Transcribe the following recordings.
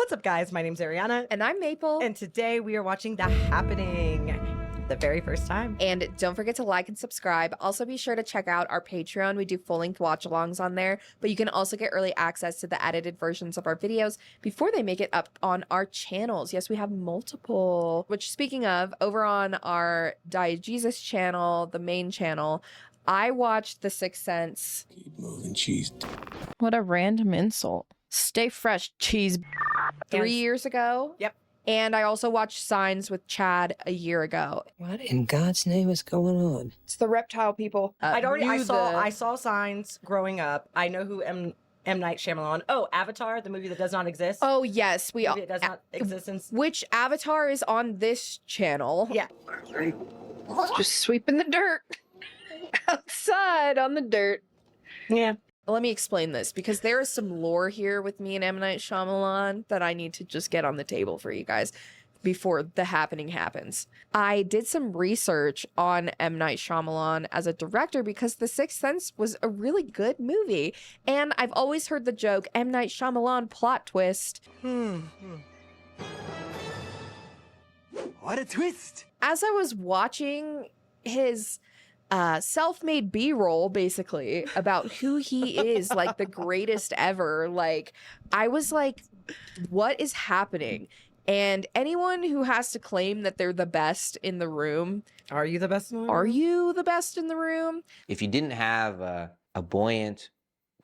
What's up, guys? My name's Arianna. And I'm Maple. And today we are watching The Happening, the very first time. And don't forget to like and subscribe. Also, be sure to check out our Patreon. We do full-length watch-alongs on there, but you can also get early access to the edited versions of our videos before they make it up on our channels. Yes, we have multiple. Which, speaking of, over on our Diegesis channel, the main channel, I watched The Sixth Sense. Keep moving, cheese. What a random insult. Stay fresh, cheese. 3 years ago. Yep. And I also watched Signs with Chad a year ago. What in God's name is going on? It's the reptile people. I saw Signs growing up. I know who M. Night Shyamalan. Oh, Avatar, the movie that does not exist. Oh, yes. It does not exist. Which Avatar is on this channel. Yeah. Just sweeping the dirt. Outside on the dirt. Yeah. Let me explain this, because there is some lore here with me and M. Night Shyamalan that I need to just get on the table for you guys before The Happening happens. I did some research on M. Night Shyamalan as a director because The Sixth Sense was a really good movie. And I've always heard the joke, M. Night Shyamalan plot twist. What a twist! As I was watching his self-made B-roll, basically, about who he is, like the greatest ever, like, I was like, what is happening? And anyone who has to claim that they're the best in the room, Are you the best in the room? are you the best in the room? If you didn't have a buoyant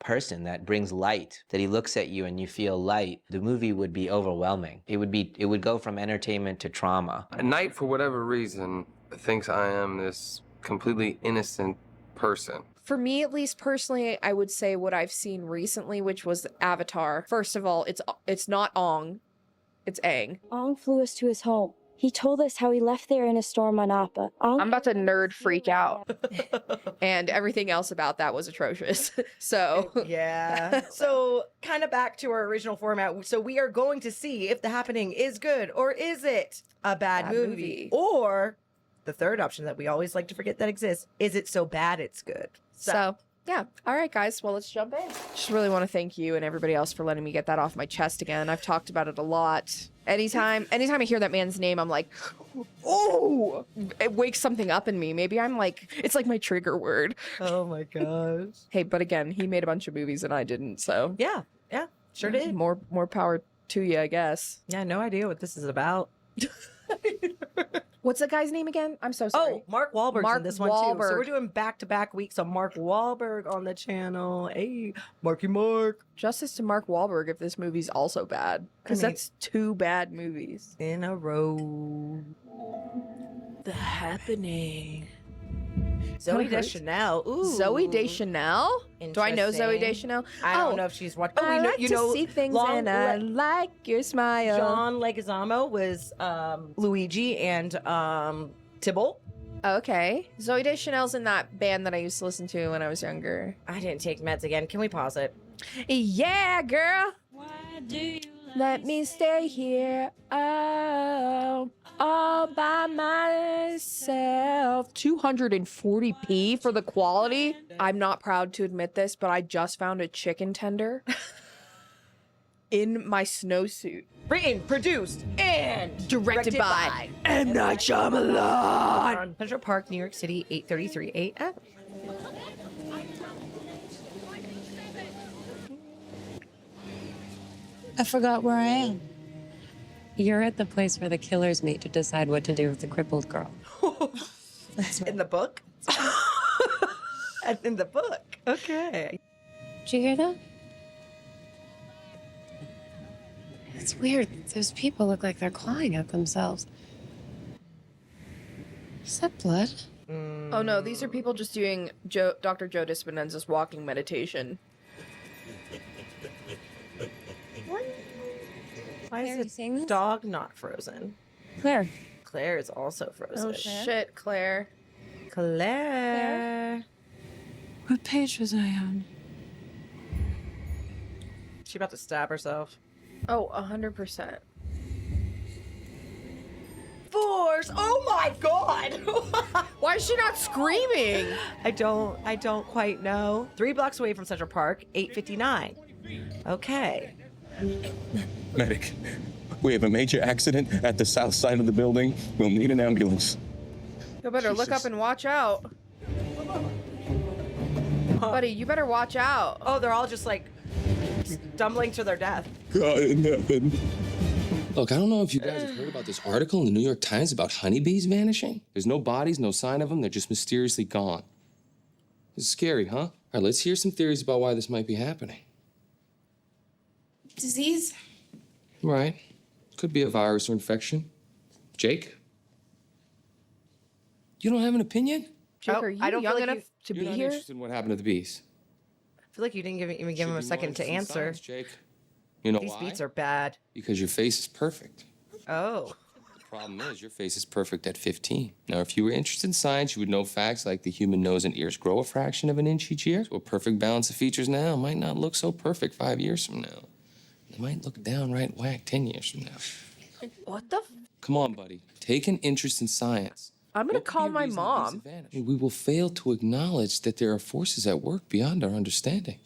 person that brings light, that he looks at you and you feel light, the movie would be overwhelming. It would go from entertainment to trauma. Night, for whatever reason, thinks I am this completely innocent person. For me, at least personally, I would say what I've seen recently, which was Avatar. First of all, it's not Ong, it's Aang. Ong flew us to his home. He told us how he left there in a storm on Appa. I'm about to nerd freak out. And everything else about that was atrocious. So Yeah. So kind of back to our original format. So we are going to see if The Happening is good, or is it a bad movie? Or the third option that we always like to forget that exists, is it so bad it's good? So, yeah. All right, guys. Well, let's jump in. Just really want to thank you and everybody else for letting me get that off my chest again. I've talked about it a lot. Anytime I hear that man's name, I'm like, oh, it wakes something up in me. Maybe I'm like, it's like my trigger word. Oh my gosh. Hey, but again, he made a bunch of movies and I didn't, so. Yeah. Sure did. More power to you, I guess. Yeah, no idea what this is about. What's the guy's name again? I'm so sorry. Oh, Mark Wahlberg's in this one too. So Wahlberg. we're doing back-to-back weeks of Mark Wahlberg on the channel. Hey, Marky Mark. Justice to Mark Wahlberg if this movie's also bad. Because that's two bad movies. In a row. The Happening. Zoe Deschanel. Ooh. Zoe Deschanel? Do I know Zoe Deschanel? I don't know if she's watched. Oh, I we know, like you to know, see things and I like your smile. John Leguizamo was Luigi and Tybalt. Okay. Zoe Deschanel's in that band that I used to listen to when I was younger. I didn't take meds again. Can we pause it? Yeah, girl. Let me stay here all by myself. 240p for the quality. I'm not proud to admit this, but I just found a chicken tender in my snowsuit. Written, produced, and Directed by M. Night Shyamalan. Central Park, New York City, 8:33 a.m. I forgot where I am. You're at the place where the killers meet to decide what to do with the crippled girl. In the book? In the book. Okay. Did you hear that? It's weird. Those people look like they're clawing at themselves. Is that blood? Oh no, these are people just doing Dr. Joe Dispenza's walking meditation. Why Claire, you is seeing the this? dog not frozen? Claire. Claire is also frozen. Oh shit, Claire. Claire. What page was I on? She about to stab herself. Oh, 100%. Force! Oh my god! Why is she not screaming? I don't quite know. 3 blocks away from Central Park, 8:59. Okay. Medic, we have a major accident at the south side of the building. We'll need an ambulance. You better look up and watch out. Buddy, you better watch out. Oh, they're all just like stumbling to their death. God in heaven. Look, I don't know if you guys have heard about this article in the New York Times about honeybees vanishing. There's no bodies, no sign of them. They're just mysteriously gone. It's scary, huh? All right, let's hear some theories about why this might be happening. Disease? Right. Could be a virus or infection. Jake? You don't have an opinion? Jake, Oh, are you I don't feel young like enough to You're be not here? interested in what happened to the bees. I feel like you didn't even give him a Should be second more to interested in answer. science, Jake. You know These why? beats are bad. Because your face is perfect. Oh. The problem is your face is perfect at 15. Now, if you were interested in science, you would know facts like the human nose and ears grow a fraction of an inch each year. So a perfect balance of features now might not look so perfect 5 years from now. It might look downright whack 10 years from now. What the? Come on, buddy. Take an interest in science. I'm gonna What could call be a my reason that mom. these vanish? We will fail to acknowledge that there are forces at work beyond our understanding.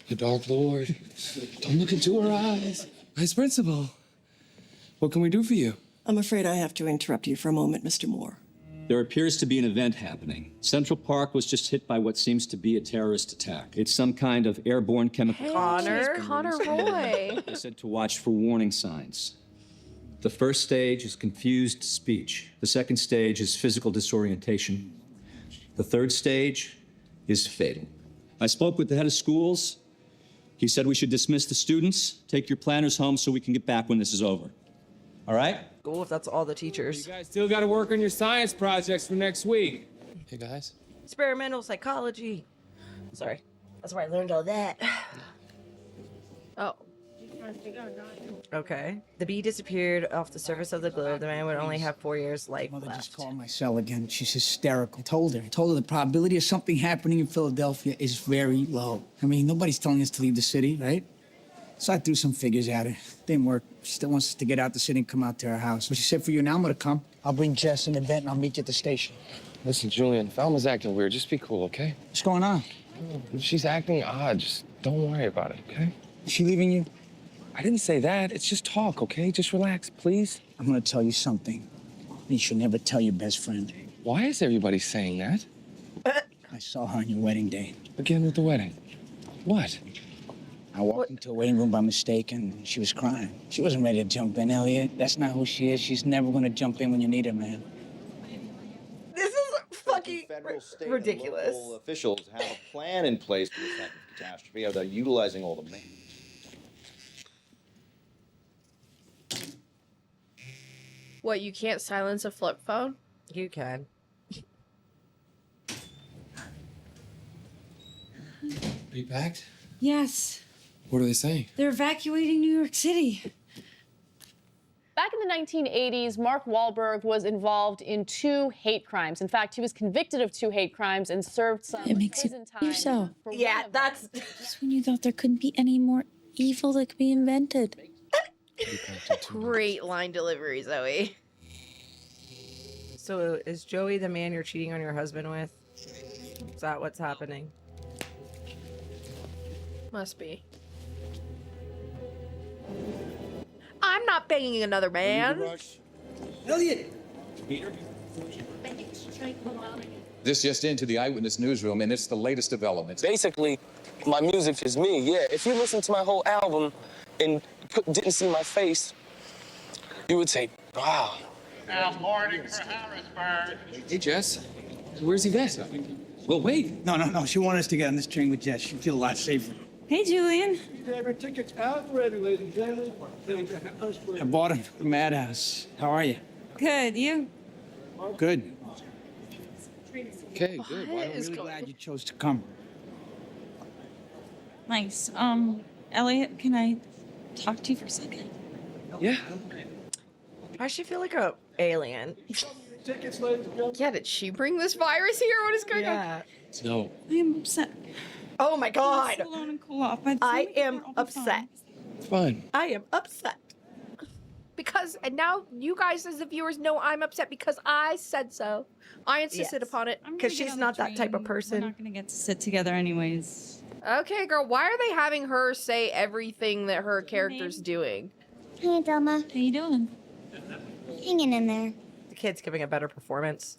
The Dark Lord. Don't look into her eyes. Vice Principal, what can we do for you? I'm afraid I have to interrupt you for a moment, Mr. Moore. There appears to be an event happening. Central Park was just hit by what seems to be a terrorist attack. It's some kind of airborne chemical. Connor Roy. They said to watch for warning signs. The first stage is confused speech. The second stage is physical disorientation. The third stage is fatal. I spoke with the head of schools. He said we should dismiss the students, take your planners home so we can get back when this is over. All right? Cool if that's all the teachers. You guys still got to work on your science projects for next week. Hey, guys. Experimental psychology. Sorry. That's where I learned all that. Oh. Okay. The bee disappeared off the surface of the globe. The man would only have 4 years life Mother left. just called my cell again. She's hysterical. I told her the probability of something happening in Philadelphia is very low. I mean, nobody's telling us to leave the city, right? So I threw some figures at her. Didn't work. She still wants us to get out the city and come out to her house. But she said, for you now, I'm gonna come. I'll bring Jess and Yvette and I'll meet you at the station. Listen, Julian, if Alma's acting weird, just be cool, okay? What's going on? If she's acting odd, just don't worry about it, okay? Is she leaving you? I didn't say that. It's just talk, okay? Just relax, please. I'm gonna tell you something. You should never tell your best friend. Why is everybody saying that? I saw her on your wedding day. Again with the wedding. What? I walked into a waiting room by mistake and she was crying. She wasn't ready to jump in, Elliot. That's not who she is. She's never gonna jump in when you need her, man. This is fucking ridiculous. Local officials have a plan in place for this type of catastrophe. They're utilizing all the means. What, you can't silence a flip phone? You can. Are you packed? Yes. What are they saying? They're evacuating New York City. Back in the 1980s, Mark Wahlberg was involved in 2 hate crimes. In fact, he was convicted of 2 hate crimes and served some It makes prison you time. yourself. Yeah, that's... Just when you thought there couldn't be any more evil that could be invented. Great line delivery, Zoe. So is Joey the man you're cheating on your husband with? Is that what's happening? Must be. I'm not banging another man. Elliot! This just into the Eyewitness newsroom, and it's the latest developments. Basically, my music is me, yeah. If you listen to my whole album and didn't see my face, you would say, wow. Now boarding for Harrisburg. Hey, Jess. Where's Yvette? Well, wait. No. She wanted us to get on this train with Jess. She'd feel a lot safer. Hey, Julian. Our tickets out already, ladies and gentlemen. I bought them from Madhouse. How are you? Good, you? Good. Okay, good. I'm really glad you chose to come. Nice. Elliot, can I talk to you for a second? Yeah. I should feel like a alien. Tickets, ladies and gentlemen. Yeah, did she bring this virus here? What is going Yeah. No. I am upset. Oh my god. Cool down and cool off. I am upset. It's fine. I am upset. Because, and now you guys as the viewers know I'm upset because I said so. I insisted Yes. upon it. Because she's not that type of We're person. not gonna get to sit together anyways. Okay, girl, why are they having her say everything that her character's doing? Hey, Delma. How you doing? Hanging in there. The kid's giving a better performance.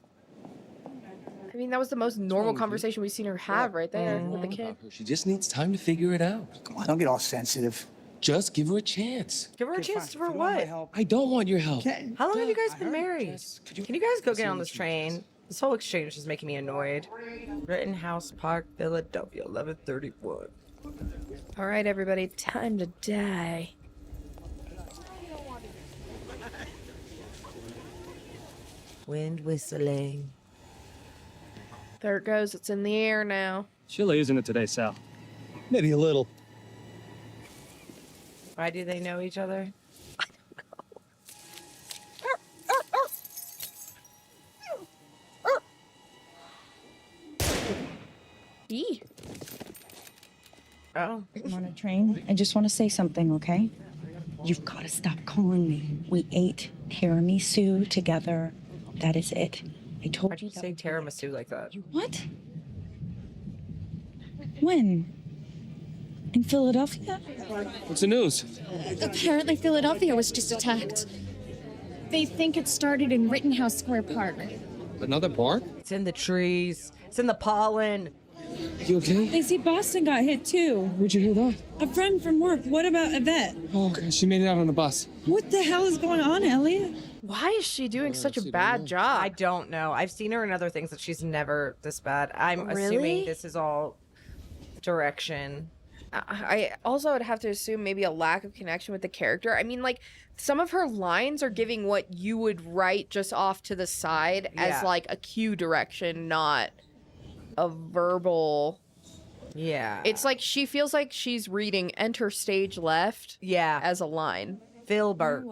I mean, that was the most normal conversation we've seen her have right there with the kid. She just needs time to figure it out. Come on, don't get all sensitive. Just give her a chance. Give her a chance for what? I don't want your help. How long have you guys been married? Can you guys go get on this train? This whole exchange is making me annoyed. Rittenhouse Park, Philadelphia, 11:31. All right, everybody, time to die. Wind whistling. There it goes. It's in the air now. Chilly, isn't it today, Sal? Maybe a little. Why do they know each other? Eee. Oh. I'm on a train. I just want to say something, okay? You've got to stop calling me. We ate tiramisu together. That is it. I told Why'd you say tiramisu like that? What? When? In Philadelphia? What's the news? Apparently Philadelphia was just attacked. They think it started in Rittenhouse Square Park. Another park? It's in the trees. It's in the pollen. You okay? They see Boston got hit too. Where'd you hear that? A friend from work. What about Yvette? Oh, she made it out on the bus. What the hell is going on, Elliot? Why is she doing such a bad job? I don't know. I've seen her in other things that she's never this bad. I'm Really? assuming this is all direction. I also would have to assume maybe a lack of connection with the character. I mean, like, some of her lines are giving what you would write just off to the side as like a cue direction, not a verbal. Yeah. It's like she feels like she's reading enter stage left as a line. Filbert.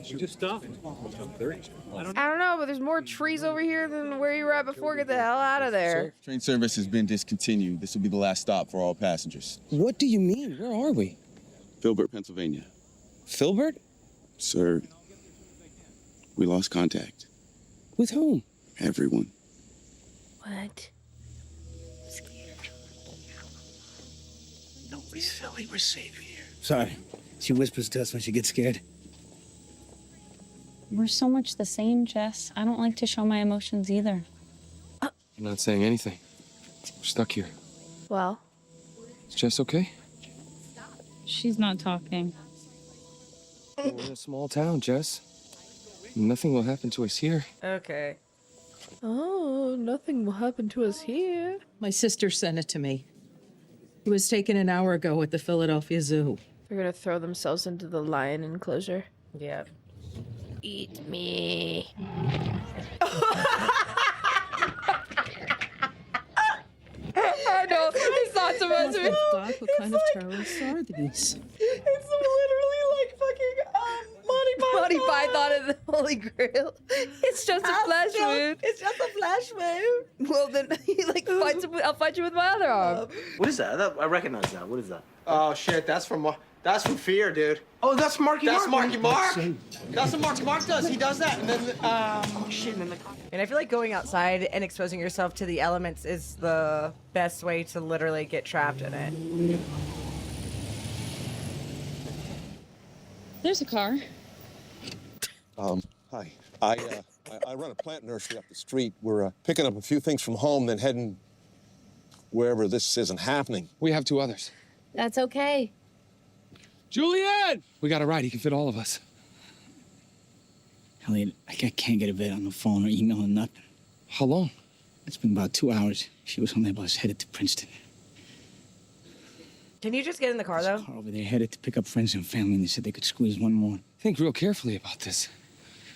You just stopped. I don't know, but there's more trees over here than where you were at before. Get the hell out of there. Train service has been discontinued. This will be the last stop for all passengers. What do you mean? Where are we? Filbert, Pennsylvania. Filbert? Sir, we lost contact. With whom? Everyone. What? Nobody's silly. We're safe here. Sorry. She whispers to us when she gets scared. We're so much the same, Jess. I don't like to show my emotions either. I'm not saying anything. We're stuck here. Well, Is Jess okay? She's not talking. We're in a small town, Jess. Nothing will happen to us here. Okay. oh, nothing will happen to us here. My sister sent it to me. It was taken an hour ago at the Philadelphia Zoo. They're gonna throw themselves into the lion enclosure. Yeah. Eat me. I know. It's not supposed to be. God, what kind of terrorists are these? It's literally like fucking Monty Python and the Holy Grail. It's just a flash wound. It's just a flash wound. Well, then he like fights him. I'll fight you with my other arm. What is that? I recognize that. What is that? Oh shit, that's from Fear, dude. Oh, that's Marky That's Mark. Marky Mark. That's what Marky Mark does. He does that, and then oh shit, and then And I feel like going outside and exposing yourself to the elements is the best way to literally get trapped in it. There's a car. Hi. I run a plant nursery up the street. We're picking up a few things from home, then heading wherever this isn't happening. We have two others. That's okay. Julian! We got a ride. He can fit all of us. Elliot, I can't get Yvette on the phone or email or nothing. How long? It's been about 2 hours. She was on that bus headed to Princeton. Can you just get in the car though? Car over there headed to pick up friends and family, and they said they could squeeze one more. Think real carefully about this.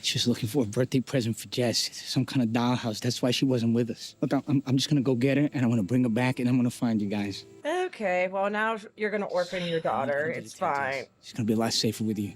She was looking for a birthday present for Jess, some kind of dollhouse. That's why she wasn't with us. Look, I'm just gonna go get her, and I'm gonna bring her back, and I'm gonna find you guys. Okay, well now you're gonna orphan your daughter. It's fine. She's gonna be a lot safer with you.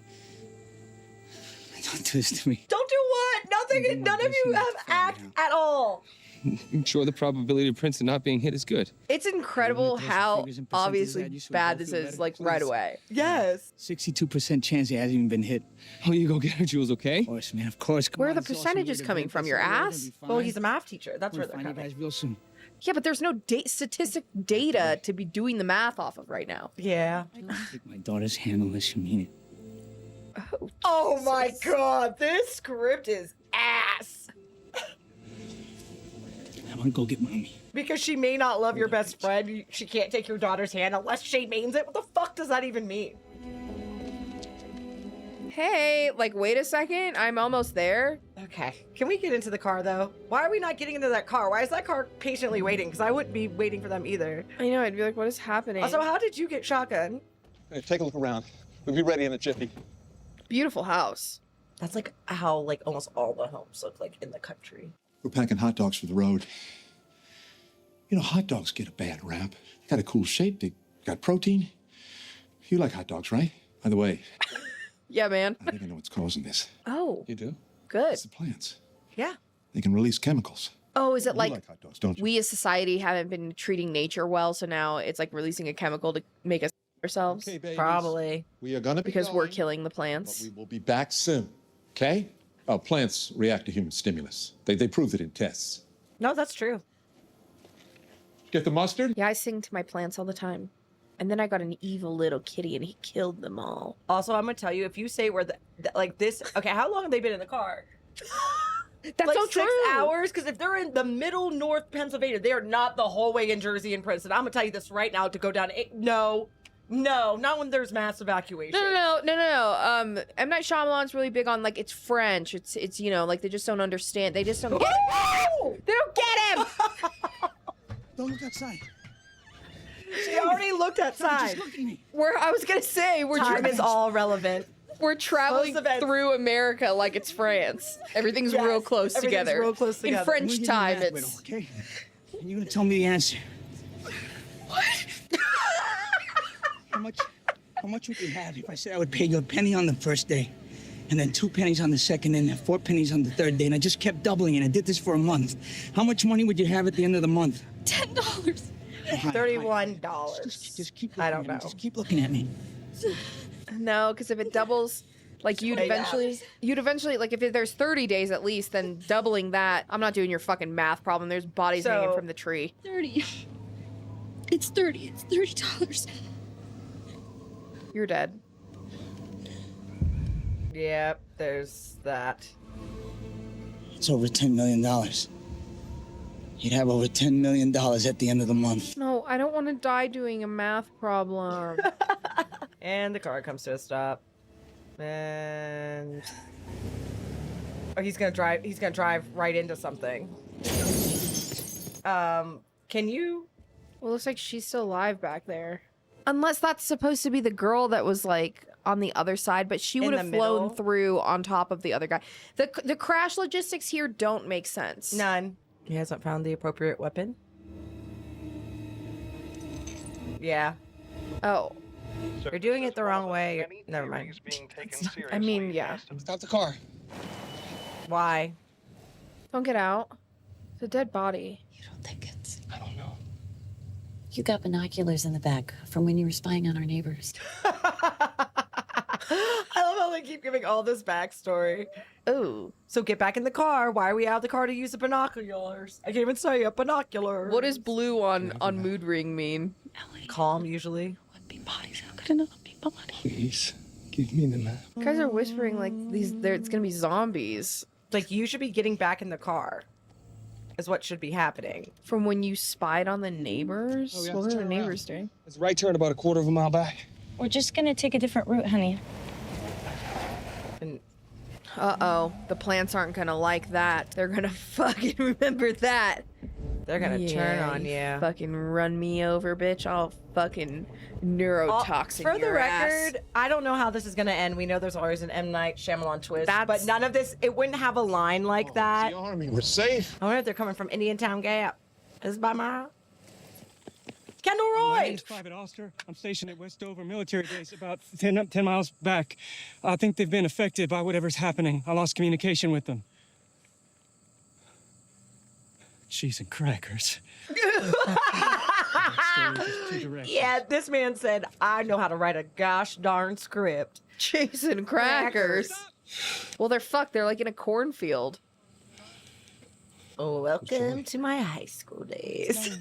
Don't do this to me. Don't do what? Nothing. None of you have act at all. I'm sure the probability of Princeton not being hit is good. It's incredible how obviously bad this is, like right away. Yes. 62% chance he hasn't even been hit. Oh, you go get her, Jules, okay? Of course, man, of course. Come Where are on, the it's awesome. percentages We're coming gonna from? be Your fine. ass? Well, he's a math teacher. That's We're where gonna they're find you coming. guys real soon. Yeah, but there's no statistic data to be doing the math off of right now. Yeah. Take my daughter's hand unless you mean it. Oh my god, this script is ass. I want to go get mommy. Because she may not love your best friend, she can't take your daughter's hand unless she means it. What the fuck does that even mean? Hey, like, wait a second. I'm almost there. Okay. Can we get into the car, though? Why are we not getting into that car? Why is that car patiently waiting? Because I wouldn't be waiting for them either. I know. I'd be like, what is happening? Also, how did you get shotgun? Hey, take a look around. We'll be ready in a jiffy. Beautiful house. That's like how like almost all the homes look like in the country. We're packing hot dogs for the road. You know, hot dogs get a bad rap. They got a cool shape. They got protein. You like hot dogs, right? By the way, Yeah, man. I think I know what's causing this. Oh, You do? good. It's the plants. Yeah. They can release chemicals. Oh, is it You like like hot dogs, don't you? we as society haven't been treating nature well, so now it's like releasing a chemical to make us ourselves? Okay, babies. Probably. We are gonna be Because we're gone, killing the but plants. we will be back soon. Okay? Oh, plants react to human stimulus. They proved it in tests. No, that's true. Get the mustard? Yeah, I sing to my plants all the time. And then I got an evil little kitty and he killed them all. Also, I'm gonna tell you, if you say we're like this, okay, how long have they been in the car? That's like so 6 true. hours? Because if they're in the middle North Pennsylvania, they are not the whole way in Jersey and Princeton. I'm gonna tell you this right now to go down. No, not when there's mass evacuation. No. M. Night Shyamalan's really big on like it's French. It's you know like they just don't understand. They just don't get it. They don't get him. Don't look outside. She already looked outside. Just look at me. I was gonna say Time is all relevant. We're traveling Post event. through America like it's France. Everything's Yes, real close everything's together. real close together. In I'm French gonna give you time, that, it's Widow, okay? And you're gonna tell me the answer. How much would you have if I said I would pay you a penny on the first day, and then 2 pennies on the second, and then 4 pennies on the third day, and I just kept doubling it. I did this for a month. How much money would you have at the end of the month? $10. $31. Just keep. I don't looking at me. know. Just keep looking at me. no, because if it doubles, like you'd eventually, like if there's 30 days at least, then doubling that. I'm not doing your fucking math problem. There's bodies hanging from the tree. 30. It's 30. It's $30. You're dead. Yep, there's that. It's over $10 million. You'd have over $10 million at the end of the month. No, I don't want to die doing a math problem. And the car comes to a stop. And oh, he's gonna drive right into something. Can you? Well, looks like she's still alive back there. Unless that's supposed to be the girl that was like on the other side, but she would have flown through on top of the other guy. The crash logistics here don't make sense. None. He hasn't found the appropriate weapon. Yeah. Oh. You're doing it the wrong way. Never mind. I mean, yeah. Stop the car. Why? Don't get out. It's a dead body. You don't think it's... I don't know. You got binoculars in the back from when you were spying on our neighbors. I love how they keep giving all this backstory. Ooh. So get back in the car. Why are we out of the car to use the binoculars? I can't even say a binocular. What does blue on mood ring mean? Calm, usually. How could it not be bodies? Please, give me the map. You guys are whispering like it's gonna be zombies. Like, you should be getting back in the car. Is what should be happening. From when you spied on the neighbors? Oh, yeah, What were the turn neighbors doing? It's a right turn about a quarter of a mile back. We're just gonna take a different route, honey. Uh-oh. The plants aren't gonna like that. They're gonna fucking remember that. They're gonna turn on you. Fucking run me over, bitch. I'll fucking neurotoxin For the your record, ass. I don't know how this is gonna end. We know there's always an M. Night Shyamalan twist, but none of this, it wouldn't have a line like that. The army, we're safe. I wonder if they're coming from Indian Town Gap. Is it by my house? Kendall Roy! My name's Private Oster. I'm stationed at West Dover Military Base, about 10 miles back. I think they've been affected by whatever's happening. I lost communication with them. Cheese and crackers. Yeah, this man said, I know how to write a gosh darn script. Cheese and crackers. Well, they're fucked. They're like in a cornfield. Oh, welcome to my high school days.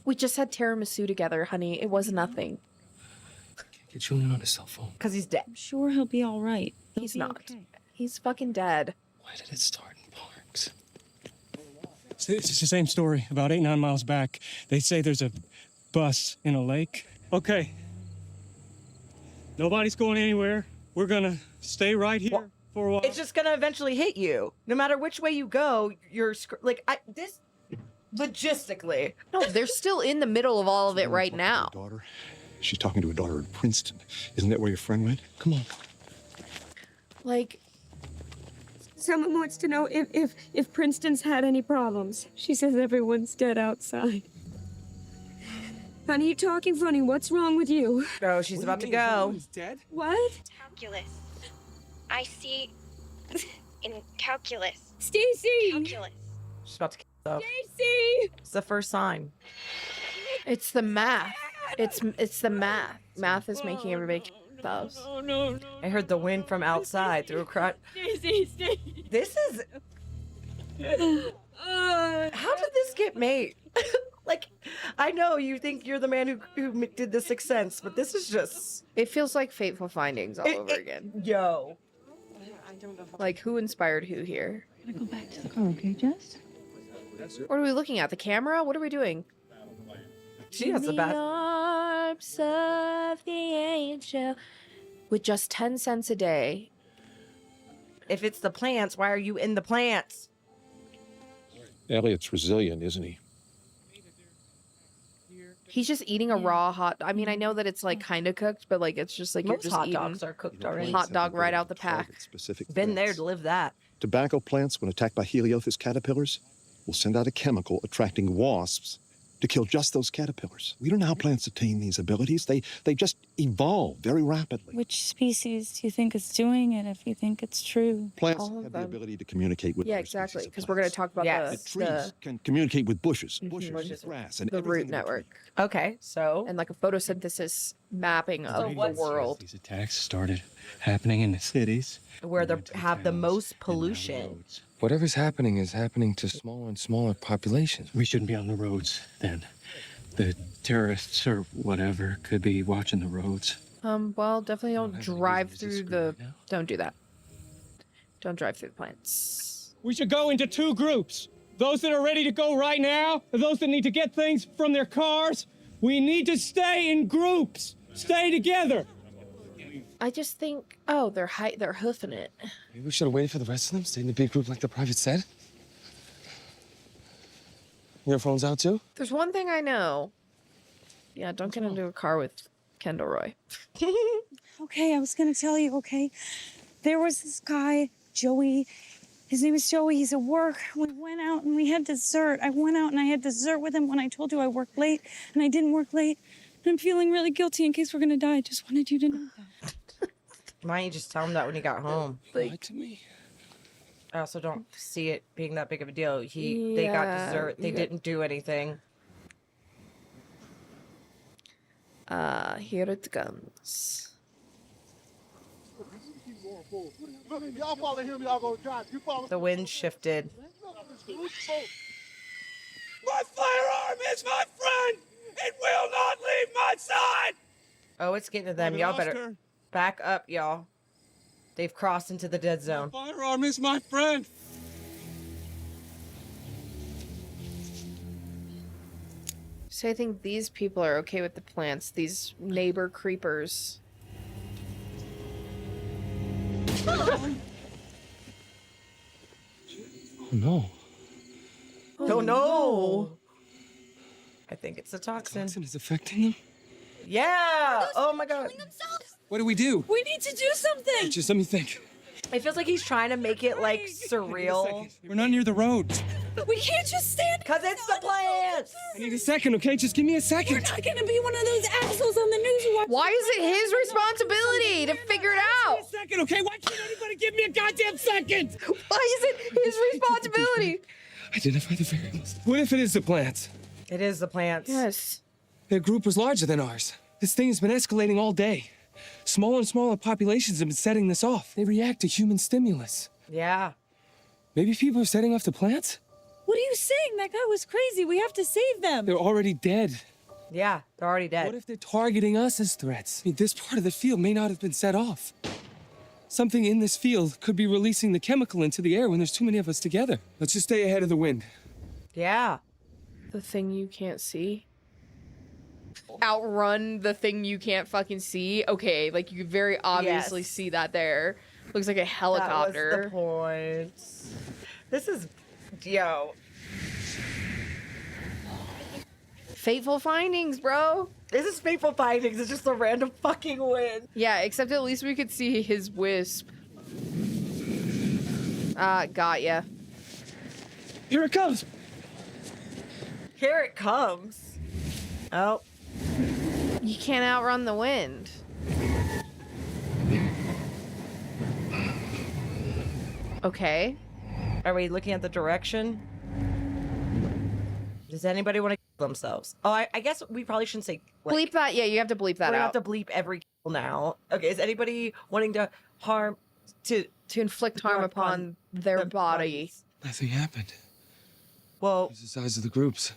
We just had tiramisu together, honey. It was nothing. Get Julian on his cell phone. Because he's dead. I'm sure he'll be all right. He's not. He's fucking dead. Why did it start in Parks? It's the same story. About 8-9 miles back, they say there's a bus in a lake. Okay. Nobody's going anywhere. We're gonna stay right here for a while. It's just gonna eventually hit you. No matter which way you go, you're this logistically. No, they're still in the middle of all of it right now. Daughter. She's talking to a daughter in Princeton. Isn't that where your friend went? Come on. Like, someone wants to know if Princeton's had any problems. She says everyone's dead outside. Honey, you talking funny. What's wrong with you? Oh, she's about to go. Dead? What? Calculus. I see in calculus. Stacy! Calculus. She's about to kill herself. Stacy! It's the first sign. it's the math. It's the math. Math is making everybody kill themselves. No. I heard the wind from outside through a crowd. Stacy. This is. How did this get made? Like, I know you think you're the man who did The Sixth Sense, but this is just. It feels like Fateful Findings all over again. Yo. Like, who inspired who here? We're gonna go back to the car, okay, Jess? What are we looking at? The camera? What are we doing? She has the best. Arms of the angel. With just 10 cents a day. If it's the plants, why are you in the plants? Elliot's resilient, isn't he? He's just eating a raw hot. I mean, I know that it's like kind of cooked, but like it's just like Most you're just hot eating dogs are cooked already. hot dog right out the pack. Been there to live that. Tobacco plants, when attacked by Heliothis caterpillars, will send out a chemical attracting wasps to kill just those caterpillars. We don't know how plants attain these abilities. They just evolve very rapidly. Which species do you think is doing it, if you think it's true? Plants All of have the them. ability to communicate with Yeah, other exactly. species of Because we're going to plants. talk about Yes. Trees can communicate with bushes, bushes, bushes. grass, and the everything root in between. network. Okay, so. And like a photosynthesis mapping of the world. These attacks started happening in the cities. Where they have the most pollution. Whatever's happening is happening to smaller and smaller populations. We shouldn't be on the roads then. The terrorists or whatever could be watching the roads. Well, definitely don't drive through the. Don't do that. Don't drive through the plants. We should go into two groups. Those that are ready to go right now, and those that need to get things from their cars. We need to stay in groups. Stay together. I just think, oh, they're hoofing it. Maybe we should have waited for the rest of them, stayed in a big group like the private said. Your phone's out too? There's one thing I know. Yeah, don't get into a car with Kendall Roy. Okay, I was gonna tell you, okay? There was this guy, Joey. His name is Joey. He's at work. We went out and we had dessert. I went out and I had dessert with him when I told you I worked late, and I didn't work late. And I'm feeling really guilty in case we're gonna die. I just wanted you to know that. Why don't you just tell him that when he got home? Lie to me. I also don't see it being that big of a deal. They got dessert. They didn't do anything. Here it comes. The wind shifted. My firearm is my friend. It will not leave my side. Oh, it's getting to them. Y'all better back up, y'all. They've crossed into the dead zone. Firearm is my friend. So I think these people are okay with the plants, these neighbor creepers. Oh no. Oh no. I think it's a toxin. Toxin is affecting them? Yeah. Oh my god. What do we do? We need to do something. Just let me think. It feels like he's trying to make it like surreal. We're not near the road. We can't just stand. Cause it's the plants. I need a second, okay? Just give me a second. We're not gonna be one of those assholes on the news who Why is it his responsibility to figure it out? Second, okay? Why can't anybody give me a goddamn second? Why is it his responsibility? Identify the variables. What if it is the plants? It is the plants. Yes. Their group was larger than ours. This thing has been escalating all day. Smaller and smaller populations have been setting this off. They react to human stimulus. Yeah. Maybe people are setting off the plants? What are you saying? That guy was crazy. We have to save them. They're already dead. Yeah, they're already dead. What if they're targeting us as threats? I mean, this part of the field may not have been set off. Something in this field could be releasing the chemical into the air when there's too many of us together. Let's just stay ahead of the wind. Yeah. The thing you can't see. Outrun the thing you can't fucking see. Okay, like you very obviously see that there. Looks like a helicopter. That was the point. This is, yo. Fateful findings, bro. This is fateful findings. It's just a random fucking win. Yeah, except at least we could see his wisp. Got ya. Here it comes. Here it comes. Oh. You can't outrun the wind. Okay. Are we looking at the direction? Does anybody want to kill themselves? Oh, I guess we probably shouldn't say. Like, Bleep that. Yeah, you have to bleep that we out. have to bleep every kill now. Okay, is anybody wanting to harm, to inflict harm upon their body? Nothing happened. Well, it's the size of the groups.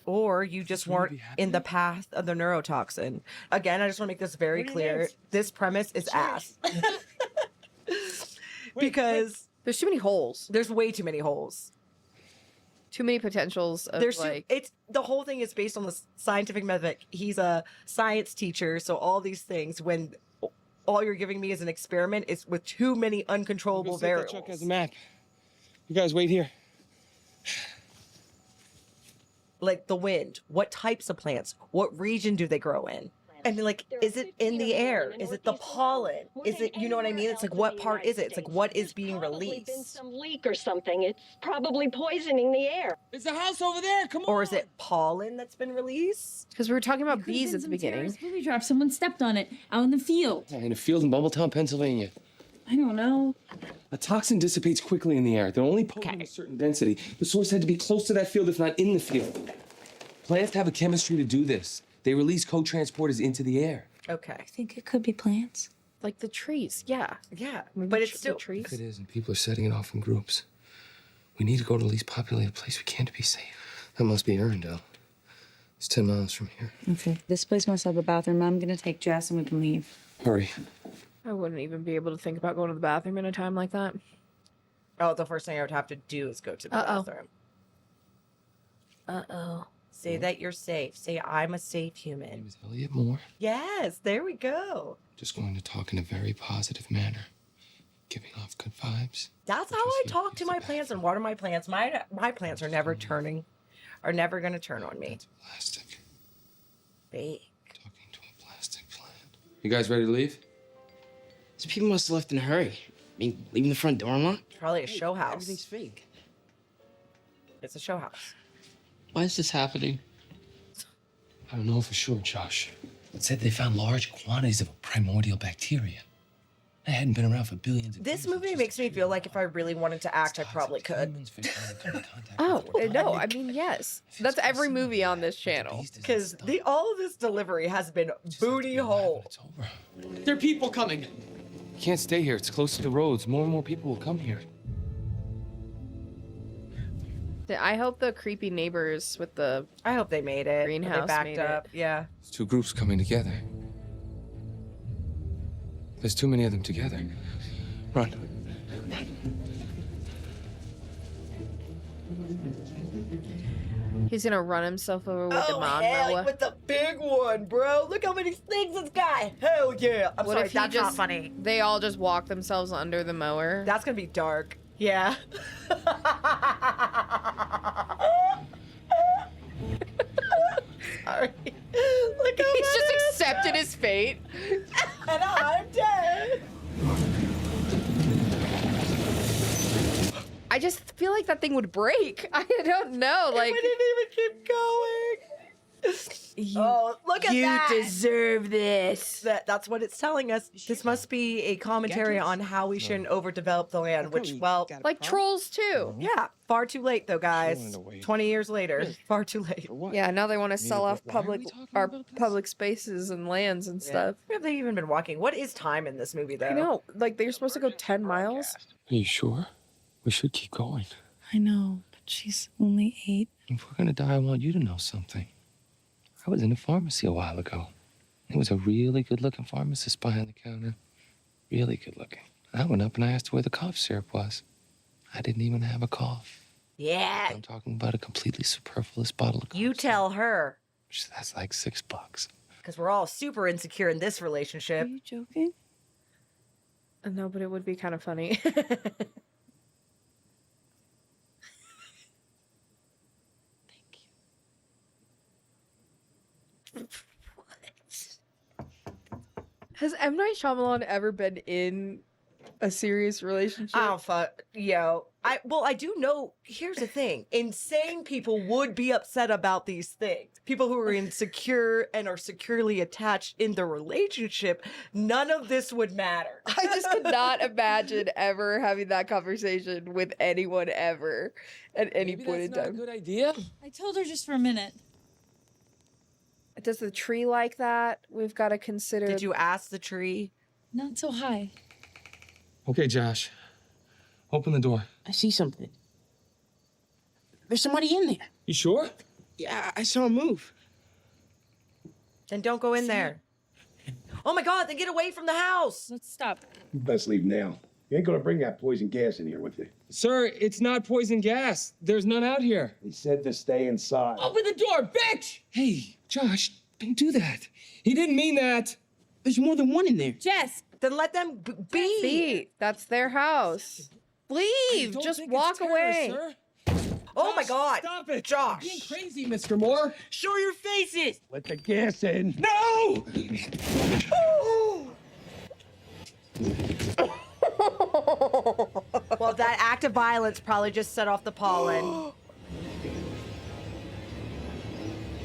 Or you just weren't in the path of the neurotoxin. Again, I just want to make this very clear. This premise is ass. Because there's too many holes. There's way too many holes. Too many potentials of it's the whole thing is based on the scientific method. He's a science teacher, so all these things, when all you're giving me is an experiment, it's with too many uncontrollable variables. Chuck has a map. You guys wait here. Like the wind, what types of plants, what region do they grow in? And like, is it in the air? Is it the pollen? Is it, you know what I mean? It's like, what part is it? It's like, what is being released? Been some leak or something. It's probably poisoning the air. There's a house over there. Come on. Or is it pollen that's been released? Because we were talking about bees at the beginning. Booby trap. Someone stepped on it out in the field. Yeah, in a field in Bumbletown, Pennsylvania. I don't know. A toxin dissipates quickly in the air. They're only potent at a certain density. The source had to be close to that field, if not in the field. Plants have a chemistry to do this. They release co-transporters into the air. Okay. I think it could be plants. Like the trees, yeah. Yeah, Maybe but it's still trees. If it is, and people are setting it off in groups. We need to go to the least populated place we can to be safe. That must be Arendelle. It's 10 miles from here. Okay. This place must have a bathroom. I'm gonna take Jess and we can leave. Hurry. I wouldn't even be able to think about going to the bathroom in a time like that. Oh, the first thing I would have to do is go to the bathroom. Uh-oh. Say that you're safe. Say I'm a safe human. Elliot Moore. Yes, there we go. Just going to talk in a very positive manner. Giving off good vibes. That's how I talk to my plants and water my plants. My plants are never going to turn on me. Plastic. Fake. Talking to a plastic plant. You guys ready to leave? These people must have left in a hurry. I mean, leaving the front door unlocked? Probably a show house. Everything's fake. It's a show house. Why is this happening? I don't know for sure, Josh. It said they found large quantities of a primordial bacteria. They hadn't been around for billions of This movie makes me feel like if I really wanted to act, I probably could. Oh, no, I mean, yes. That's every movie on this channel. Because all of this delivery has been booty hole. There are people coming. You can't stay here. It's close to the roads. More and more people will come here. I hope the creepy neighbors with the I hope they made it. greenhouse They backed made up. it. Yeah. It's two groups coming together. There's too many of them together. Run. He's gonna run himself over with the hell, lawnmower. with the big one, bro. Look how many things this guy. Hell yeah. I'm What sorry, if he that's not just- funny. They all just walk themselves under the mower. That's gonna be dark. Yeah. Sorry. Look how He's just many- accepted his fate. And I'm dead. I just feel like that thing would break. I don't know. Like, We didn't even keep going. Oh, look at that. you deserve this. That's what it's telling us. This must be a commentary on how we shouldn't overdevelop the land, which, well, Like Trolls too. yeah, far too late though, guys. 20 years later, far too late. Yeah, now they want to sell off public spaces and lands and stuff. Where have they even been walking? What is time in this movie, though? I know. Like they're supposed to go 10 miles. Are you sure? We should keep going. I know, but she's only 8. If we're gonna die, I want you to know something. I was in a pharmacy a while ago. There was a really good-looking pharmacist behind the counter. Really good-looking. I went up and I asked her where the cough syrup was. I didn't even have a cough. Yeah. I'm talking about a completely superfluous bottle of cough You tell her. syrup. That's like $6. Because we're all super insecure in this relationship. Are you joking? No, but it would be kind of funny. Has M. Night Shyamalan ever been in a serious relationship? I don't fuck. Yo. I do know. Here's the thing. Insane people would be upset about these things. People who are insecure and are securely attached in the relationship, none of this would matter. I just could not imagine ever having that conversation with anyone ever at any point in time. Good idea. I told her just for a minute. Does the tree like that? We've got to consider. Did you ask the tree? Not so high. Okay, Josh. Open the door. I see something. There's somebody in there. You sure? Yeah, I saw him move. Then don't go in there. Oh my God, then get away from the house. Let's stop. You best leave now. You ain't gonna bring that poison gas in here with you. Sir, it's not poison gas. There's none out here. He said to stay inside. Open the door, bitch! Hey, Josh, don't do that. He didn't mean that. There's more than one in there. Jess! Then let them be. That's their house. Leave. Don't Just think walk it's terror, away. Sir. Oh my God. Stop it. Josh. Being crazy, Mr. Moore. Show your faces! Let the gas in. No! Well, that act of violence probably just set off the pollen.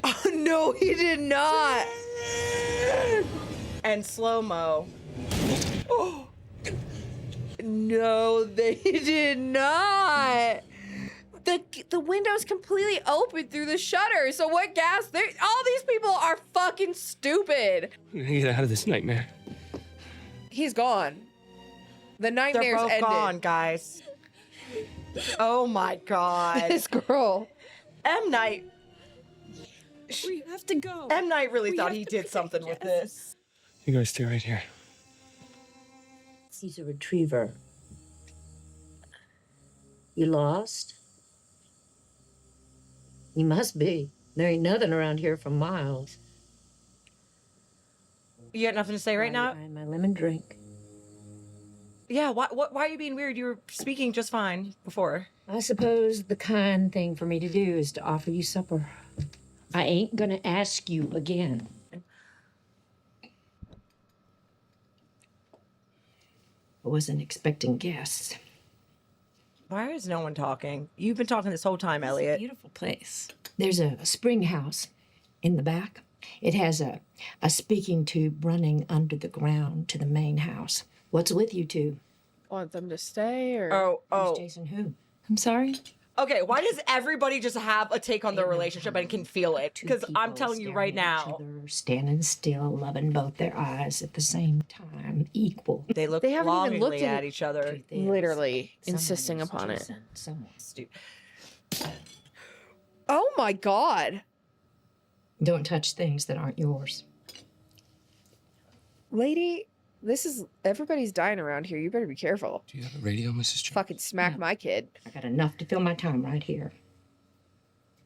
Oh, no, he did not. And slow-mo. No, they did not. The window's completely open through the shutter. So what gas? All these people are fucking stupid. We're gonna get out of this nightmare. He's gone. The nightmare's They're both ended. gone, guys. Oh my God. This girl. M. Night. We have to go. M. Night really We thought have he to did protect something with Jess. this. You guys stay right here. He's a retriever. You lost? You must be. There ain't nothing around here for miles. You got nothing to say right now? Behind my lemon drink. Yeah, why are you being weird? You were speaking just fine before. I suppose the kind thing for me to do is to offer you supper. I ain't gonna ask you again. I wasn't expecting guests. Why is no one talking? You've been talking this whole time, Elliot. Beautiful place. There's a spring house in the back. It has a speaking tube running under the ground to the main house. What's with you two? Want them to stay or? Oh. Who's Jason who? I'm sorry. Okay, why does everybody just have a take on their relationship and can feel it? Because I'm telling you right now. Standing still, loving both their eyes at the same time, equal. They look They haven't even longingly looked at each other. Literally Someone insisting is upon it. Jason, someone. Oh my God. Don't touch things that aren't yours. Lady, everybody's dying around here. You better be careful. Do you have a radio, Mrs. Jones? Fucking smack my kid. I got enough to fill my time right here.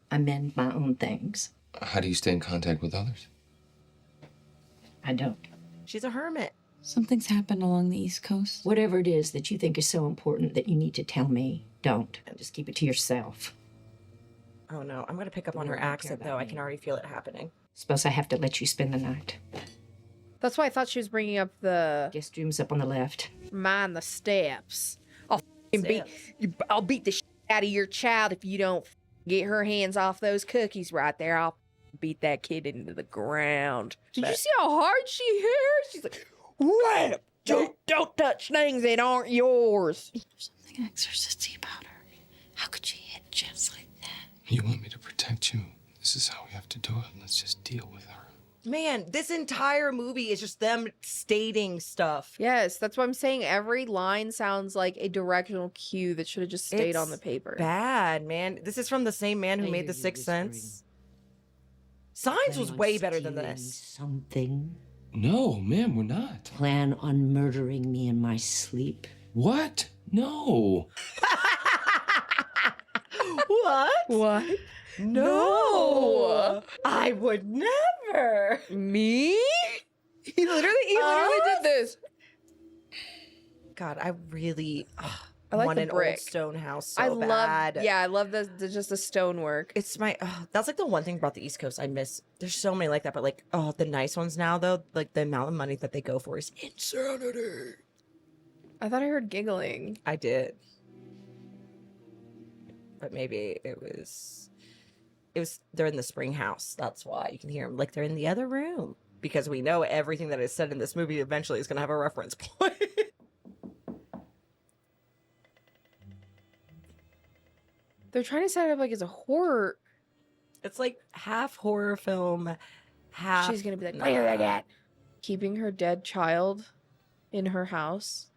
I mend my own things. How do you stay in contact with others? I don't. She's a hermit. Something's happened along the East Coast. Whatever it is that you think is so important that you need to tell me, don't. Just keep it to yourself. Oh no, I'm gonna pick up on her accent though. I can already feel it happening. Suppose I have to let you spend the night. That's why I thought she was bringing up the Guest room's up on the left. mind the steps. I'll beat the shit out of your child if you don't get her hands off those cookies right there. I'll beat that kid into the ground. Did you see how hard she hit? She's like, wham! Don't touch things that aren't yours. There's something exorcisty about her. How could she hit Jess like that? You want me to protect you. This is how we have to do it. Let's just deal with her. Man, this entire movie is just them stating stuff. Yes, that's what I'm saying. Every line sounds like a directional cue that should have just stayed on the paper. Bad, man. This is from the same man who made The Sixth Sense. Signs was way better than this. Something. No, ma'am, we're not. Plan on murdering me in my sleep. What? No. What? What? No. I would never. Me? He literally did this. God, I really I like want the an brick. old stone house so I bad. love just the stonework. It's my that's like the one thing about the East Coast I miss. There's so many like that, but like the nice ones now though, like the amount of money that they go for is insanity. I thought I heard giggling. I did. But maybe it was they're in the spring house. That's why you can hear them like they're in the other room, because we know everything that is said in this movie eventually is going to have a reference point. They're trying to set it up like it's a horror. It's like half horror film, half. She's gonna be like, "Where are they?" Keeping her dead child in her house.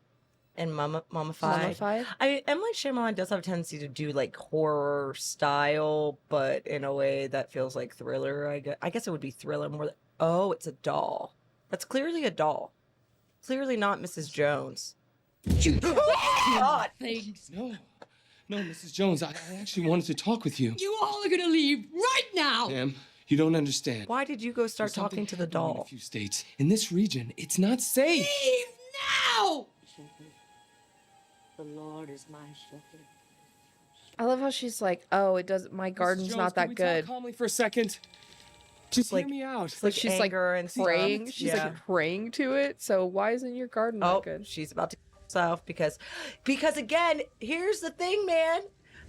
And mummified. Mummified? M. Night Shyamalan does have a tendency to do like horror style, but in a way that feels like thriller. I guess it would be thriller more. Oh, it's a doll. That's clearly a doll. Clearly not Mrs. Jones. God. No, Mrs. Jones, I actually wanted to talk with you. You all are gonna leave right now. Ma'am, you don't understand. Why did you go start talking to the In a doll? few states. In this region, it's not safe. Leave now. The Lord is my shepherd. I love how she's like, "Oh, it does. My garden's Jones, not can that we good." Talk calmly for a second. Just like, hear me out. Like she's like and praying. stuff. She's Yeah. like praying to it. So why isn't your garden that good? She's about to herself because again, here's the thing, man.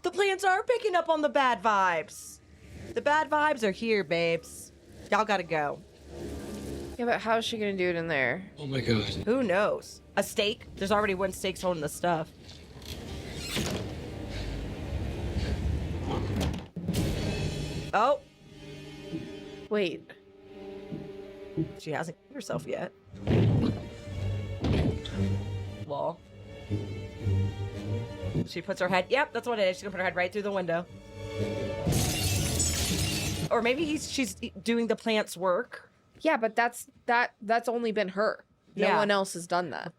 The plants are picking up on the bad vibes. The bad vibes are here, babes. Y'all gotta go. Yeah, but how is she gonna do it in there? Oh my God. Who knows? A stake? There's already one stake holding the stuff. Oh. Wait. She hasn't killed herself yet. Wall. She puts her head. Yep, that's what it is. She's gonna put her head right through the window. Or maybe she's doing the plant's work. Yeah, but that's only been her. No Yeah. one else has done that.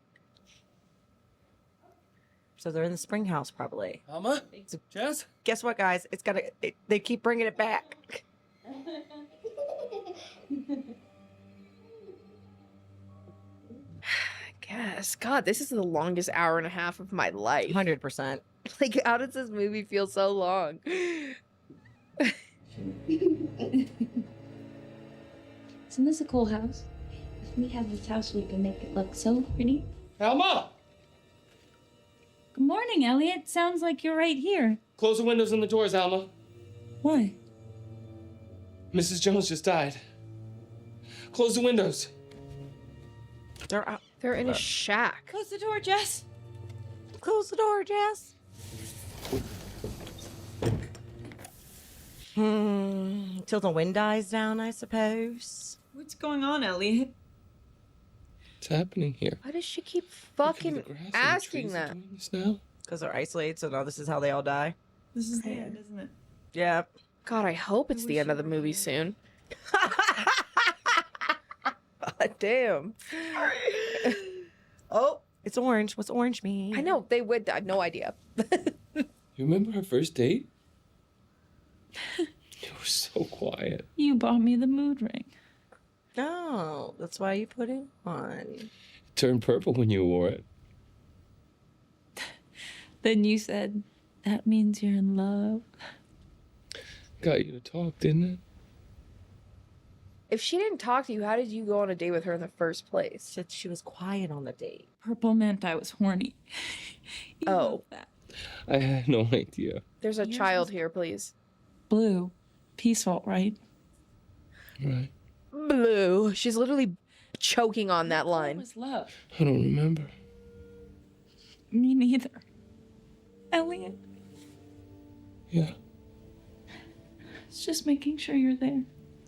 So they're in the spring house probably. Alma? Jess? Guess what, guys? They keep bringing it back. Guess. God, this is the longest hour and a half of my life. 100%. Like, how does this movie feel so long? Isn't this a cool house? If we have this house, we can make it look so pretty. Alma! Good morning, Elliot. Sounds like you're right here. Close the windows and the doors, Alma. Why? Mrs. Jones just died. Close the windows. They're out. They're in a shack. Close the door, Jess. Close the door, Jess. Till the wind dies down, I suppose. What's going on, Elliot? What's happening here? Why does she keep fucking asking that? This now? Because they're isolated, so now this is how they all die. This is the end, isn't it? Yeah. God, I hope it's the end of the movie soon. God damn. Oh, it's orange. What's orange mean? I know, they would. I have no idea. You remember our first date? You were so quiet. You bought me the mood ring. Oh, that's why you put it on. It turned purple when you wore it. Then you said, that means you're in love. Got you to talk, didn't it? If she didn't talk to you, how did you go on a date with her in the first place? Said she was quiet on the date. Purple meant I was horny. You love that. I had no idea. There's a child here, please. Blue. Peaceful, right? Right. Blue. She's literally choking on that line. Was love. I don't remember. Me neither. Elliot. Yeah. It's just making sure you're there.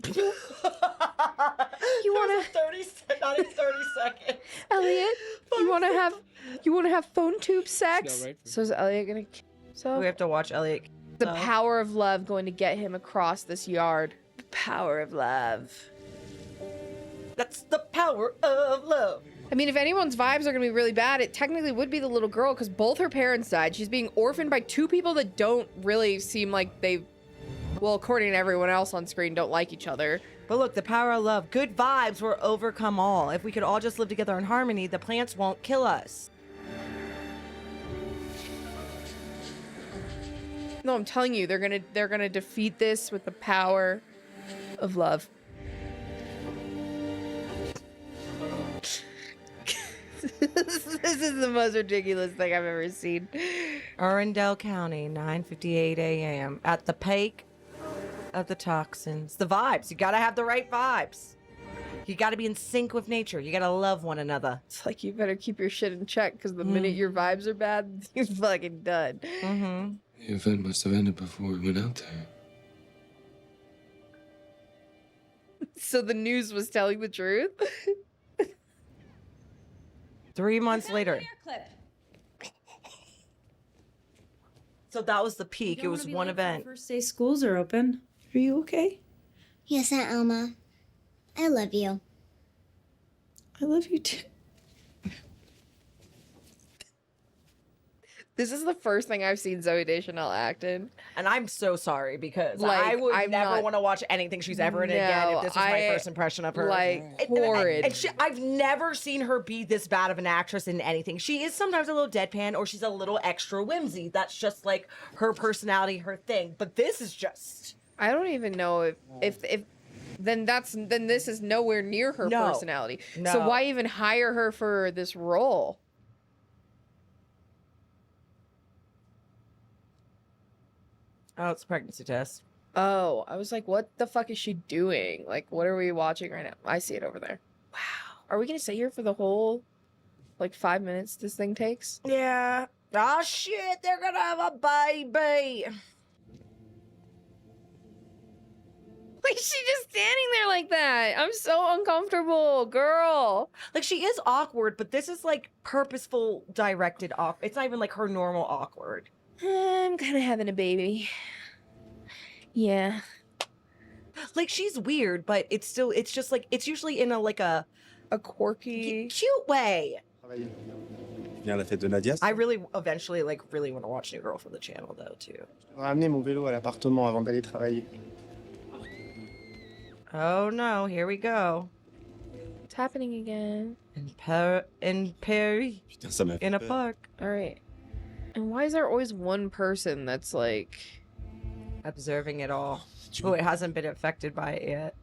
You want to 30 not even 30 seconds. Elliot? You want to have phone tube sex? Right So is Elliot gonna kill himself? We have to watch Elliot. The power of love going to get him across this yard. The power of love. That's the power of love. I mean, if anyone's vibes are gonna be really bad, it technically would be the little girl because both her parents died. She's being orphaned by two people that don't really seem like they, well, according to everyone else on screen, don't like each other. But look, the power of love. Good vibes will overcome all. If we could all just live together in harmony, the plants won't kill us. No, I'm telling you, they're gonna defeat this with the power of love. This is the most ridiculous thing I've ever seen. Arundel County, 9:58 a.m. At the peak of the toxins. The vibes. You gotta have the right vibes. You gotta be in sync with nature. You gotta love one another. It's like you better keep your shit in check because the minute your vibes are bad, you're fucking done. Mm-hmm. The event must have ended before we went out there. So the news was telling the truth? 3 months later. So that was the peak. It was one event. First day schools are open. Are you okay? Yes, Aunt Elma. I love you. I love you too. This is the first thing I've seen Zooey Deschanel act in. And I'm so sorry because Like, I would I'm never not- want to watch anything she's ever in again if this was my first impression of her. Like, horrid. And I've never seen her be this bad of an actress in anything. She is sometimes a little deadpan or she's a little extra whimsy. That's just like her personality, her thing. But this is just... I don't even know if then this is nowhere near her No. personality. No. So why even hire her for this role? Oh, it's a pregnancy test. Oh, I was like, what the fuck is she doing? Like, what are we watching right now? I see it over there. Wow. Are we gonna stay here for the whole, like, 5 minutes this thing takes? Yeah. Oh, shit. They're gonna have a baby. Like, she just standing there like that. I'm so uncomfortable, girl. Like, she is awkward, but this is, like, purposeful, directed awkward. It's not even, like, her normal awkward. I'm kind of having a baby. Yeah. Like, she's weird, but it's just, like, it's usually in a quirky... cute way. Viens à la fête de Nadia. I really, eventually, like, really want to watch New Girl for the channel, though, too. Ramener mon vélo à l'appartement avant d'aller travailler. Oh, no. Here we go. It's happening again. In Paris. Putain, ça m'a fait In a peur. park. All right. And why is there always one person that's like observing it all? Oh, it hasn't been affected by it yet.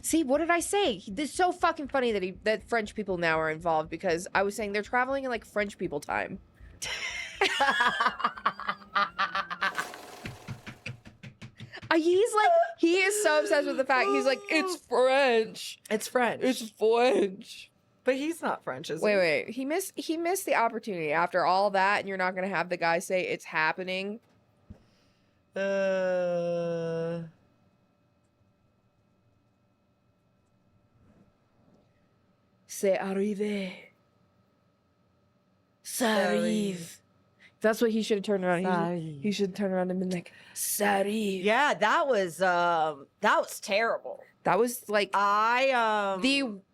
See, what did I say? This is so fucking funny that French people now are involved because I was saying they're traveling in like French people time. He is so obsessed with the fact he's like, it's French. It's French. It's French. But he's not French, is he? Wait. He missed the opportunity after all that, and you're not gonna have the guy say it's happening. C'est arrivé. Ça arrive. That's what he should have turned around. He should turn around and been like, "Ça arrive." Yeah, that was terrible. That was like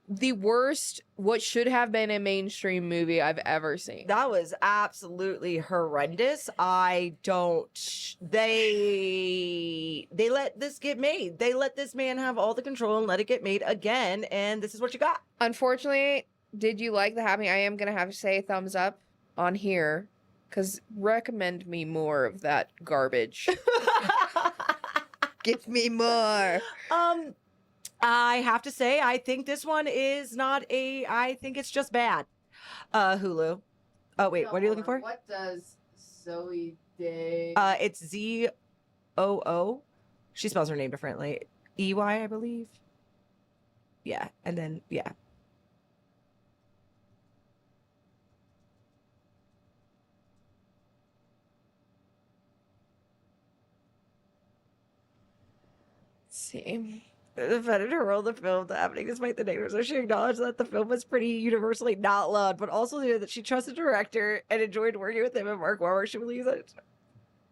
the worst, what should have been a mainstream movie I've ever seen. That was absolutely horrendous. They let this get made. They let this man have all the control and let it get made again, and this is what you got. Unfortunately, did you like the happening? I am gonna have to say thumbs up on here, because recommend me more of that garbage. Give me more. I have to say, I think this one is not I think it's just bad. Hulu. Oh, wait, what are you looking for? What does Zoe Day? It's Z-O-O. She spells her name differently. E-Y, I believe. Yeah, and then, yeah. Let's see. defended her role in the film, the happening despite the negatives. So she acknowledged that the film was pretty universally not loved, but also knew that she trusted the director and enjoyed working with him and Mark Wahlberg. She believes that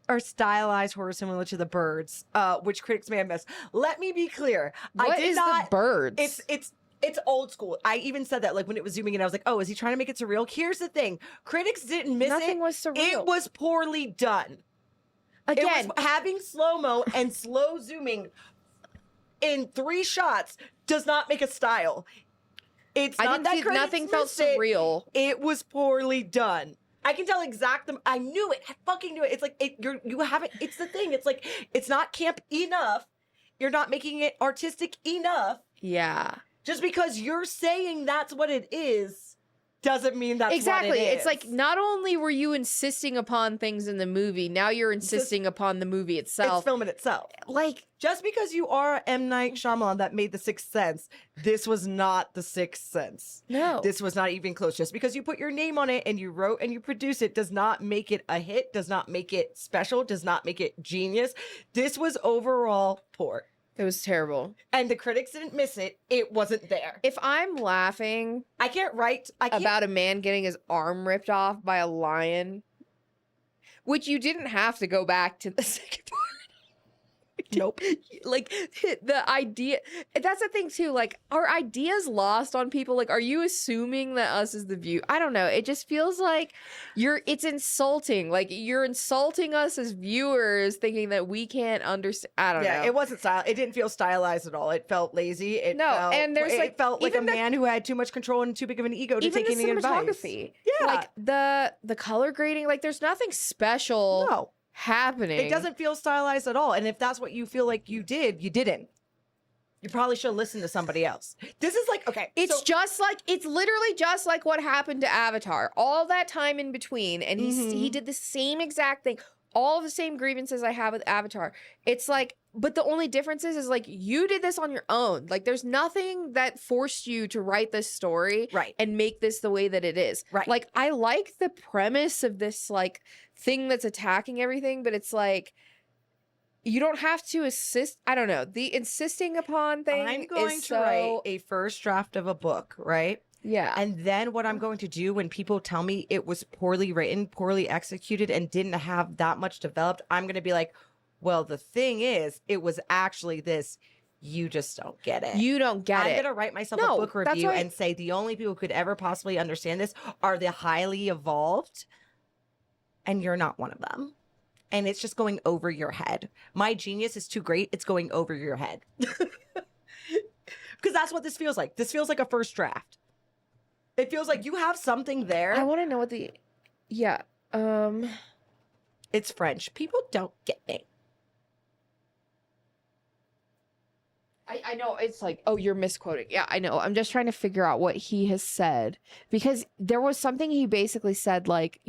are stylized horror similar to The Birds, which critics may have missed. Let me be clear. What is The Birds? It's old school. I even said that, like, when it was zooming in, I was like, oh, is he trying to make it surreal? Here's the thing. Critics didn't miss it. Nothing was surreal. It was poorly done. Again, it was having slow-mo and slow zooming in 3 shots does not make a style. It's I not didn't that see, critics nothing felt missed it. surreal. It was poorly done. I can tell exactly. I knew it. I fucking knew it. It's like you haven't. It's the thing. It's like it's not camp enough. You're not making it artistic enough. Yeah. Just because you're saying that's what it is, doesn't mean that's exactly. what it is. It's like not only were you insisting upon things in the movie, now you're insisting upon the movie itself. It's film in itself. Like, just because you are M. Night Shyamalan that made The Sixth Sense, this was not The Sixth Sense. No. This was not even close. Just because you put your name on it and you wrote and you produced it does not make it a hit, does not make it special, does not make it genius. This was overall poor. It was terrible. And the critics didn't miss it. It wasn't there. If I'm laughing I can't about a man getting his arm ripped off by a lion, which you didn't have to go back to the second part. Nope. Like the idea, that's the thing too. Like, are ideas lost on people? Like, are you assuming that us is the view? I don't know. It just feels like it's insulting. Like you're insulting us as viewers, thinking that we can't understand. I don't know. Yeah, it wasn't style. It didn't feel stylized at all. It felt lazy. It felt like a man who had too much control and too big of an ego to take any advice. Cinematography. Yeah, like the color grading. Like, there's nothing special. Happening. It doesn't feel stylized at all. And if that's what you feel like you did, you didn't. You probably should listen to somebody else. This is like, okay. It's literally just like what happened to Avatar. All that time in between. And he did the same exact thing. All the same grievances I have with Avatar. It's like, but the only difference is like, you did this on your own. Like, there's nothing that forced you to write this story and make this the way that it is. Right. Like, I like the premise of this, like, thing that's attacking everything, but it's like, you don't have to assist. I don't know. The insisting upon thing I'm going to write a first draft of a book, right? Yeah. And then what I'm going to do when people tell me it was poorly written, poorly executed, and didn't have that much developed, I'm going to be like, well, the thing is, it was actually this. You just don't get it. You don't get it. I'm going to write myself a book review and say the only people who could ever possibly understand this are the highly evolved, and you're not one of them. And it's just going over your head. My genius is too great. It's going over your head. Because that's what this feels like. This feels like a first draft. It feels like you have something there. I want to know what the... Yeah. It's French. People don't get it. I know, it's like, oh, you're misquoting. Yeah, I know. I'm just trying to figure out what he has said. Because there was something he basically said, like,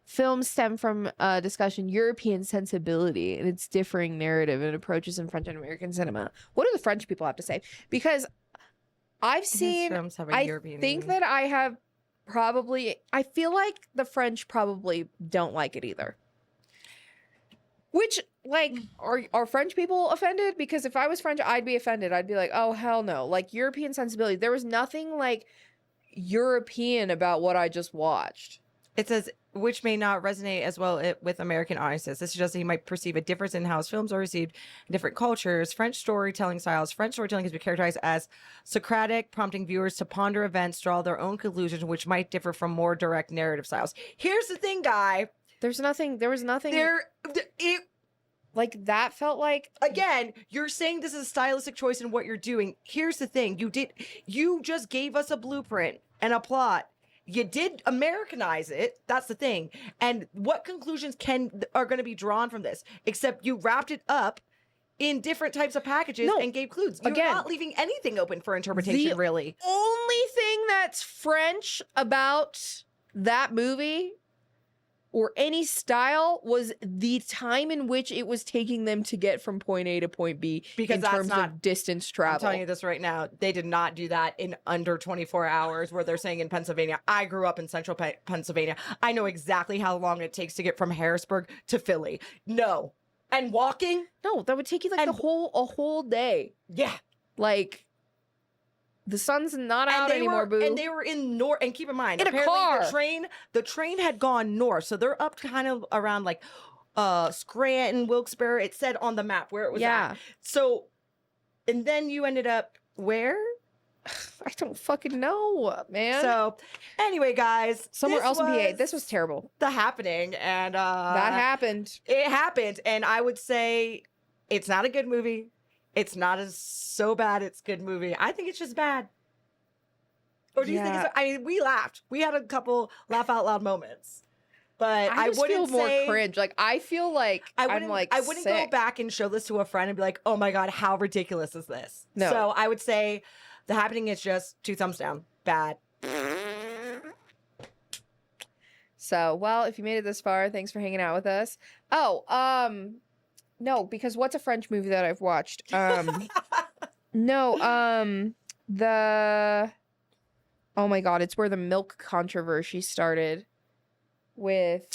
films stem from discussion European sensibility and its differing narrative and approaches in French and American cinema. What do the French people have to say? Because I've seen, I think that I have probably, I feel like the French probably don't like it either. Which, like, are French people offended? Because if I was French, I'd be offended. I'd be like, oh, hell no. Like, European sensibility. There was nothing, like, European about what I just watched. It says, which may not resonate as well with American audiences. This suggests that he might perceive a difference in how his films are received in different cultures. French storytelling styles. French storytelling has been characterized as Socratic, prompting viewers to ponder events, draw their own conclusions, which might differ from more direct narrative styles. Here's the thing, guy. There was nothing. Like, that felt like... Again, you're saying this is a stylistic choice in what you're doing. Here's the thing. You just gave us a blueprint and a plot. You did Americanize it. That's the thing. And what conclusions are going to be drawn from this? Except you wrapped it up in different types of packages and gave clues. You're not leaving anything open for interpretation, really. Only thing that's French about that movie or any style was the time in which it was taking them to get from point A to point B, because in terms of distance travel. I'm telling you this right now. They did not do that in under 24 hours where they're saying in Pennsylvania. I grew up in central Pennsylvania. I know exactly how long it takes to get from Harrisburg to Philly. No. And walking? No, that would take you like a whole day. Yeah. Like, the sun's not out anymore, boo. And they were in north. And keep in mind, In a apparently car. the train had gone north, so they're up kind of around like Scranton, Wilkes-Barre. It said on the map where it was at. So, and then you ended up where? I don't fucking know, man. So, anyway, guys, somewhere else in PA. This was terrible. The Happening, and that happened. It happened, and I would say it's not a good movie. It's not so bad. It's a good movie. I think it's just bad. Or do you think it's? I mean, we laughed. We had a couple laugh out loud moments, but I just wouldn't feel more say, cringe. Like I feel like I wouldn't go back and show this to a friend and be like, "Oh my god, how ridiculous is this?" No. So I would say, The Happening is just 2 thumbs down. Bad. So, well, if you made it this far, thanks for hanging out with us. Oh, no, because what's a French movie that I've watched? No, oh my god, it's where the milk controversy started with.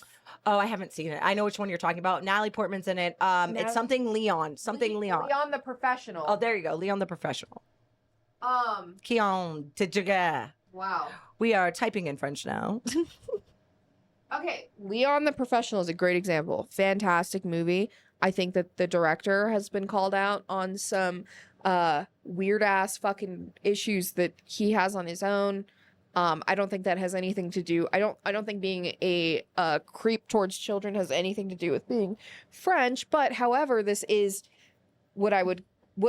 Oh, I haven't seen it. I know which one you're talking about. Natalie Portman's in it. It's something Leon. Leon. Leon the Professional. Oh, there you go. Leon the Professional. Kion Tijaga. Wow. We are typing in French now. Okay, Leon the Professional is a great example. Fantastic movie. I think that the director has been called out on some weird ass fucking issues that he has on his own. I don't think that has anything to do. I don't think being a creep towards children has anything to do with being French. But however, this is what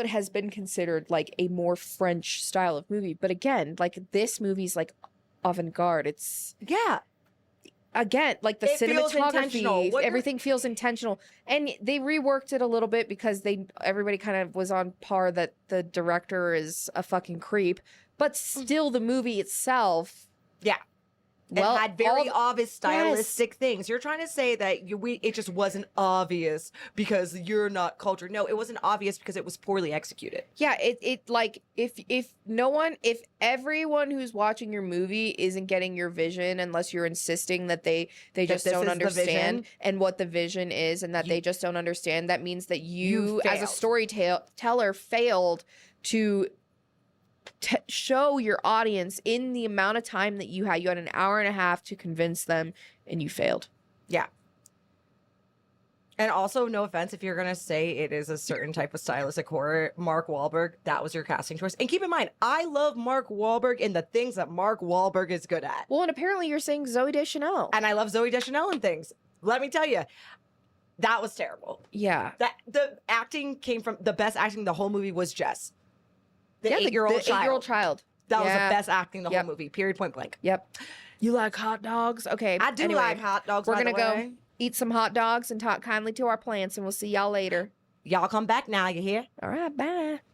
has been considered like a more French style of movie. But again, like this movie's like avant-garde. It's again, like the cinematography, everything feels intentional. And they reworked it a little bit because everybody kind of was on par that the director is a fucking creep. But still, the movie itself, it had very obvious stylistic things. You're trying to say that it just wasn't obvious because you're not cultured. No, it wasn't obvious because it was poorly executed. Yeah, it like if everyone who's watching your movie isn't getting your vision unless you're insisting that they just don't understand and what the vision is and that they just don't understand, that means that you as a storyteller failed to show your audience in the amount of time that you had. You had an hour and a half to convince them and you failed. Yeah. And also, no offense, if you're going to say it is a certain type of stylistic horror, Mark Wahlberg, that was your casting choice. And keep in mind, I love Mark Wahlberg in the things that Mark Wahlberg is good at. Well, and apparently you're saying Zooey Deschanel. And I love Zooey Deschanel in things. Let me tell you, that was terrible. Yeah. The acting came from, the best acting the whole movie was Jess. The 8-year-old child. That was the best acting the whole movie. Period. Point blank. Yep. You like hot dogs? Okay. I do like hot dogs. We're gonna go eat some hot dogs and talk kindly to our plants, and we'll see y'all later. Y'all come back now. You hear? All right. Bye.